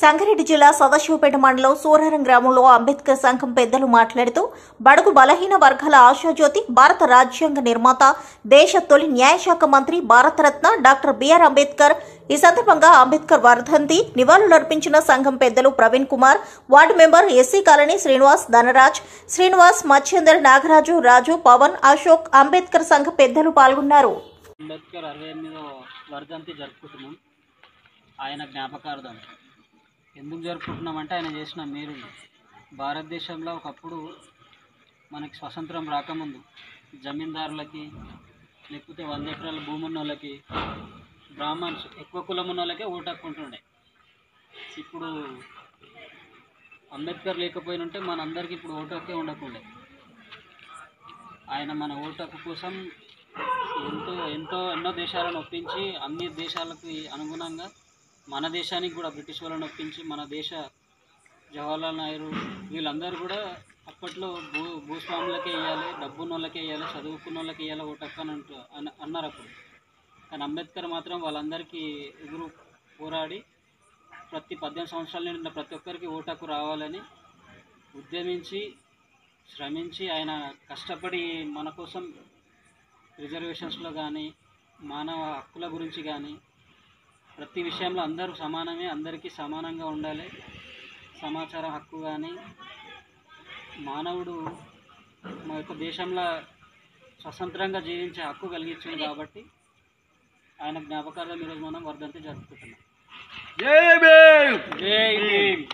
సంగారెడ్డి జిల్లా సదాశివపేట మండలం సూరారం గ్రామంలో అంబేద్కర్ సంఘం పెద్దలు మాట్లాడుతూ బడుగు బలహీన వర్గాల ఆశాజ్యోతి, భారత రాజ్యాంగ నిర్మాత, దేశ తొలి న్యాయశాఖ మంత్రి, భారతరత్న డాక్టర్ బిఆర్ అంబేద్కర్. ఈ సందర్భంగా అంబేద్కర్ వర్ధంతి నివాళులర్పించిన సంఘం పెద్దలు Praveen Kumar, ward member SC colony Srinivas, Dhanraj, Srinivas, Machhender, Nagaraju, Raju, Pavan, Ashok, Ambedkar సంఘ పెద్దలు పాల్గొన్నారు. అంబేద్కర్ 68వ వర్ధంతి జరుపుకుంటున్నాం. ఆయన జ్ఞాపకార్థం ఎందుకు జరుపుకుంటున్నామంటే ఆయన చేసిన మేలు. భారతదేశంలో ఒకప్పుడు మనకి స్వతంత్రం రాకముందు జమీందారులకి, లేకపోతే 100 ఎకరాల భూమి ఉన్న వాళ్ళకి, బ్రాహ్మణ్స్ ఎక్కువ కులం ఉన్న వాళ్ళకే ఓటు హక్కు ఉంటుండే. ఇప్పుడు అంబేద్కర్ లేకపోయినంటే మనందరికీ ఇప్పుడు ఓటు హక్కే ఉండకుండే. ఆయన మన ఓటు హక్కు కోసం ఎన్నో దేశాలను ఒప్పించి, అన్ని దేశాలకు అనుగుణంగా మన దేశానికి కూడా బ్రిటిష్ వాళ్ళని ఒప్పించి, మన దేశ జవహర్లాల్ నెహ్రూ వీళ్ళందరూ కూడా అప్పట్లో భూస్వాములకే ఇవ్వాలి, డబ్బున్న వాళ్ళకే ఇవ్వాలి, చదువుకున్న వాళ్ళకి ఇవ్వాలి ఓటు హక్కు అన్నారు అప్పుడు. కానీ అంబేద్కర్ మాత్రం వాళ్ళందరికీ ఎదురు పోరాడి ప్రతి 18 సంవత్సరాల నిండిన ప్రతి ఒక్కరికి ఓటు హక్కు రావాలని ఉద్యమించి, శ్రమించి, ఆయన కష్టపడి మన కోసం రిజర్వేషన్స్లో కానీ, మానవ హక్కుల గురించి కానీ, ప్రతి విషయంలో అందరూ సమానమే, అందరికీ సమానంగా ఉండాలి, సమాచార హక్కు కానీ, మానవుడు మా యొక్క దేశంలో స్వతంత్రంగా జీవించే హక్కు కలిగించింది. కాబట్టి ఆయన జ్ఞాపకార్థం ఈరోజు మనం వర్ధంతి జరుపుకుంటున్నాం. జై భీమ్.